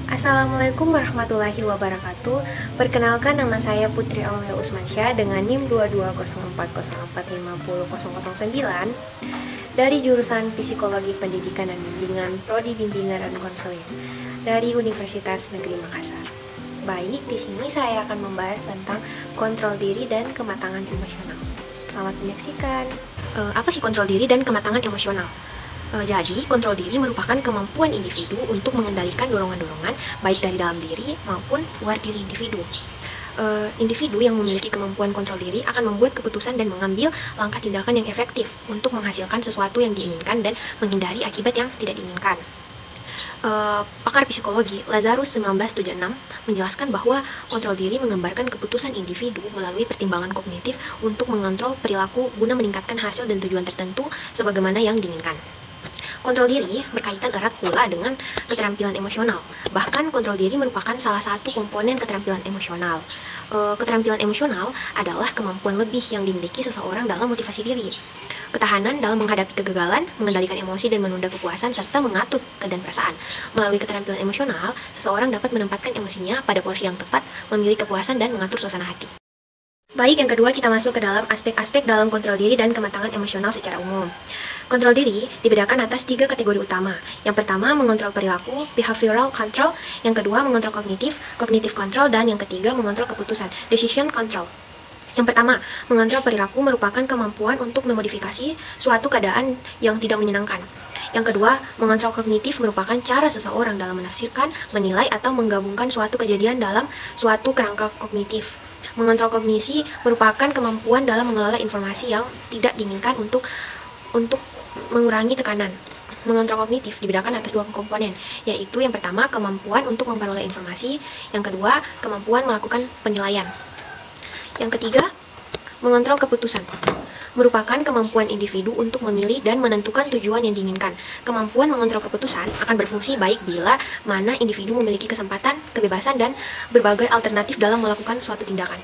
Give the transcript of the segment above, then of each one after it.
Assalamualaikum warahmatullahi wabarakatuh. Perkenalkan, nama saya Putri Aulia Usmansyah dengan NIM 220404500009 dari jurusan Psikologi Pendidikan dan Bimbingan Prodi Bimbingan dan Konseling dari Universitas Negeri Makassar. Baik, di sini saya akan membahas tentang kontrol diri dan kematangan emosional. Selamat menyaksikan. Apa sih kontrol diri dan kematangan emosional? Jadi, kontrol diri merupakan kemampuan individu untuk mengendalikan dorongan-dorongan baik dari dalam diri maupun luar diri individu. Individu yang memiliki kemampuan kontrol diri akan membuat keputusan dan mengambil langkah tindakan yang efektif untuk menghasilkan sesuatu yang diinginkan dan menghindari akibat yang tidak diinginkan. Pakar psikologi Lazarus 1976 menjelaskan bahwa kontrol diri menggambarkan keputusan individu melalui pertimbangan kognitif untuk mengontrol perilaku guna meningkatkan hasil dan tujuan tertentu sebagaimana yang diinginkan. Kontrol diri berkaitan erat pula dengan keterampilan emosional. Bahkan kontrol diri merupakan salah satu komponen keterampilan emosional. Keterampilan emosional adalah kemampuan lebih yang dimiliki seseorang dalam motivasi diri, ketahanan dalam menghadapi kegagalan, mengendalikan emosi dan menunda kepuasan, serta mengatur keadaan perasaan. Melalui keterampilan emosional, seseorang dapat menempatkan emosinya pada porsi yang tepat, memilih kepuasan dan mengatur suasana hati. Baik, yang kedua kita masuk ke dalam aspek-aspek dalam kontrol diri dan kematangan emosional secara umum. Kontrol diri dibedakan atas 3 kategori utama. Yang pertama, mengontrol perilaku, behavioral control. Yang kedua, mengontrol kognitif, cognitive control. Dan yang ketiga, mengontrol keputusan, decision control. Yang pertama, mengontrol perilaku merupakan kemampuan untuk memodifikasi suatu keadaan yang tidak menyenangkan. Yang kedua, mengontrol kognitif merupakan cara seseorang dalam menafsirkan, menilai, atau menggabungkan suatu kejadian dalam suatu kerangka kognitif. Mengontrol kognisi merupakan kemampuan dalam mengelola informasi yang tidak diinginkan untuk mengurangi tekanan. Mengontrol kognitif dibedakan atas 2 komponen, yaitu yang pertama, kemampuan untuk memperoleh informasi, yang kedua, kemampuan melakukan penilaian. Yang ketiga, mengontrol keputusan merupakan kemampuan individu untuk memilih dan menentukan tujuan yang diinginkan. Kemampuan mengontrol keputusan akan berfungsi baik bila mana individu memiliki kesempatan, kebebasan, dan berbagai alternatif dalam melakukan suatu tindakan.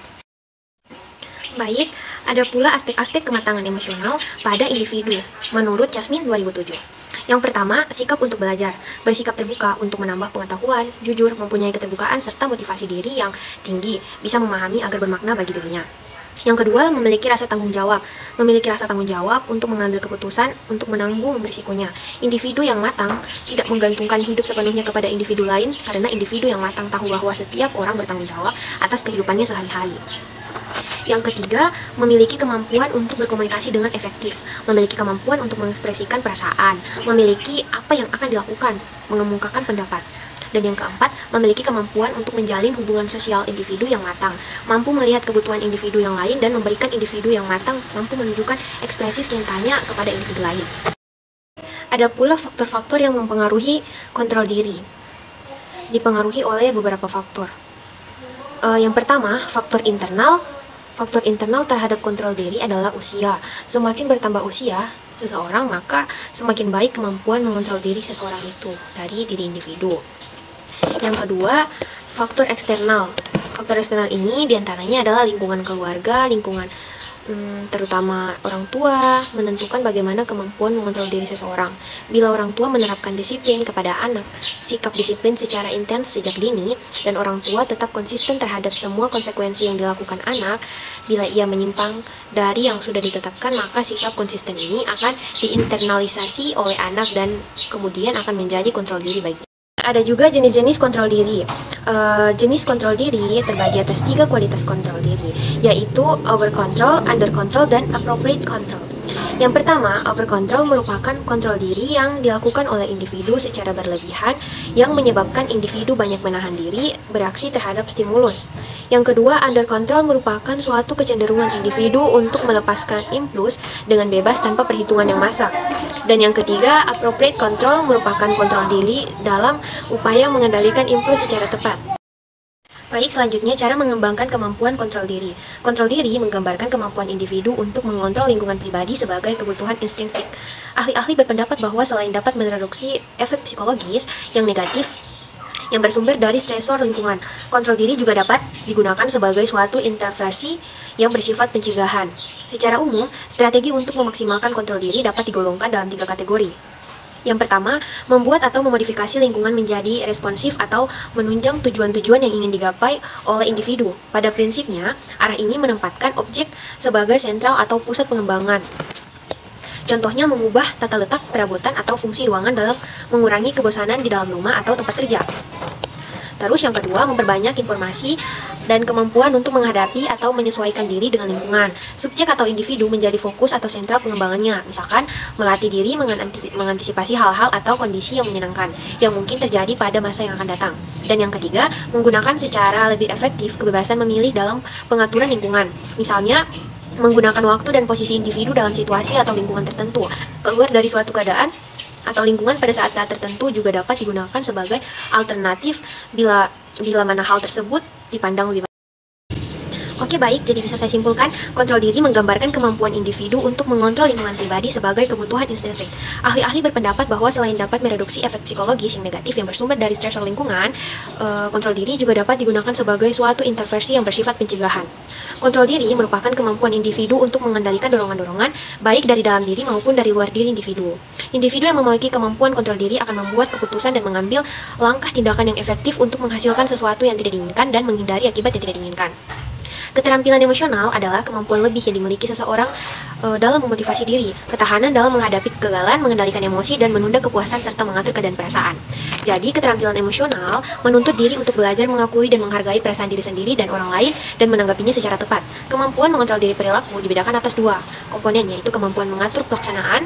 Baik, ada pula aspek-aspek kematangan emosional pada individu menurut Jasmine 2007. Yang pertama, sikap untuk belajar, bersikap terbuka untuk menambah pengetahuan, jujur, mempunyai keterbukaan, serta motivasi diri yang tinggi, bisa memahami agar bermakna bagi dirinya. Yang kedua, memiliki rasa tanggung jawab untuk mengambil keputusan, untuk menanggung risikonya. Individu yang matang tidak menggantungkan hidup sepenuhnya kepada individu lain, karena individu yang matang tahu bahwa setiap orang bertanggung jawab atas kehidupannya sehari-hari. Yang ketiga, memiliki kemampuan untuk berkomunikasi dengan efektif, memiliki kemampuan untuk mengekspresikan perasaan, memiliki apa yang akan dilakukan, mengemukakan pendapat. Dan yang keempat, memiliki kemampuan untuk menjalin hubungan sosial individu yang matang, mampu melihat kebutuhan individu yang lain dan memberikan individu yang matang mampu menunjukkan ekspresif cintanya kepada individu lain. Ada pula faktor-faktor yang mempengaruhi kontrol diri. Dipengaruhi oleh beberapa faktor. Yang pertama, faktor internal. Faktor internal terhadap kontrol diri adalah usia. Semakin bertambah usia seseorang, maka semakin baik kemampuan mengontrol diri seseorang itu dari diri individu. Yang kedua, faktor eksternal. Faktor eksternal ini diantaranya adalah lingkungan keluarga, lingkungan terutama orang tua, menentukan bagaimana kemampuan mengontrol diri seseorang. Bila orang tua menerapkan disiplin kepada anak, sikap disiplin secara intens sejak dini, dan orang tua tetap konsisten terhadap semua konsekuensi yang dilakukan anak, bila ia menyimpang dari yang sudah ditetapkan, maka sikap konsisten ini akan diinternalisasi oleh anak dan kemudian akan menjadi kontrol diri baginya. Ada juga jenis-jenis kontrol diri. Jenis kontrol diri terbagi atas 3 kualitas kontrol diri, yaitu over control, under control, dan appropriate control. Yang pertama, over control merupakan kontrol diri yang dilakukan oleh individu secara berlebihan yang menyebabkan individu banyak menahan diri bereaksi terhadap stimulus. Yang kedua, under control merupakan suatu kecenderungan individu untuk melepaskan impuls dengan bebas tanpa perhitungan yang masak. Dan yang ketiga, appropriate control merupakan kontrol diri dalam upaya mengendalikan impuls secara tepat. Baik, selanjutnya cara mengembangkan kemampuan kontrol diri. Kontrol diri menggambarkan kemampuan individu untuk mengontrol lingkungan pribadi sebagai kebutuhan instinktif. Ahli-ahli berpendapat bahwa selain dapat mereduksi efek psikologis yang negatif yang bersumber dari stresor lingkungan. Kontrol diri juga dapat digunakan sebagai suatu intervensi yang bersifat pencegahan. Secara umum, strategi untuk memaksimalkan kontrol diri dapat digolongkan dalam 3 kategori. Yang pertama, membuat atau memodifikasi lingkungan menjadi responsif atau menunjang tujuan-tujuan yang ingin digapai oleh individu. Pada prinsipnya, arah ini menempatkan objek sebagai sentral atau pusat pengembangan. Contohnya mengubah tata letak, perabotan, atau fungsi ruangan dalam mengurangi kebosanan di dalam rumah atau tempat kerja. Terus yang kedua, memperbanyak informasi dan kemampuan untuk menghadapi atau menyesuaikan diri dengan lingkungan. Subjek atau individu menjadi fokus atau sentral pengembangannya. Misalkan, melatih diri mengantisipasi hal-hal atau kondisi yang menyenangkan yang mungkin terjadi pada masa yang akan datang. Dan yang ketiga, menggunakan secara lebih efektif kebebasan memilih dalam pengaturan lingkungan. Misalnya, menggunakan waktu dan posisi individu dalam situasi atau lingkungan tertentu. Keluar dari suatu keadaan atau lingkungan pada saat-saat tertentu juga dapat digunakan sebagai alternatif bila mana hal tersebut dipandang lebih baik. Oke, baik, jadi bisa saya simpulkan, kontrol diri menggambarkan kemampuan individu untuk mengontrol lingkungan pribadi sebagai kebutuhan intrinsik. Ahli-ahli berpendapat bahwa selain dapat mereduksi efek psikologis yang negatif yang bersumber dari stresor lingkungan, kontrol diri juga dapat digunakan sebagai suatu intervensi yang bersifat pencegahan. Kontrol diri merupakan kemampuan individu untuk mengendalikan dorongan-dorongan, baik dari dalam diri maupun dari luar diri individu. Individu yang memiliki kemampuan kontrol diri akan membuat keputusan dan mengambil langkah tindakan yang efektif untuk menghasilkan sesuatu yang tidak diinginkan dan menghindari akibat yang tidak diinginkan. Keterampilan emosional adalah kemampuan lebih yang dimiliki seseorang dalam memotivasi diri, ketahanan dalam menghadapi kegagalan, mengendalikan emosi, dan menunda kepuasan serta mengatur keadaan perasaan. Jadi, keterampilan emosional menuntut diri untuk belajar mengakui dan menghargai perasaan diri sendiri dan orang lain dan menanggapinya secara tepat. Kemampuan mengontrol diri perilaku dibedakan atas 2 komponen, yaitu kemampuan mengatur pelaksanaan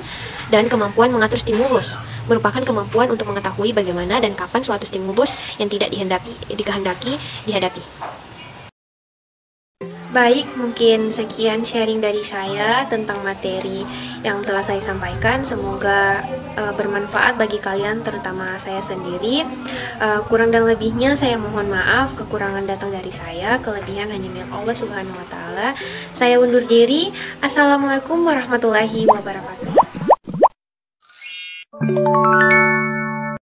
dan kemampuan mengatur stimulus. Merupakan kemampuan untuk mengetahui bagaimana dan kapan suatu stimulus yang tidak dikehendaki dihadapi. Baik, mungkin sekian sharing dari saya tentang materi yang telah saya sampaikan. Semoga bermanfaat bagi kalian, terutama saya sendiri. Kurang dan lebihnya saya mohon maaf, kekurangan datang dari saya, kelebihan hanya milik Allah Subhanahu wa Ta'ala. Saya undur diri. Assalamualaikum warahmatullahi wabarakatuh.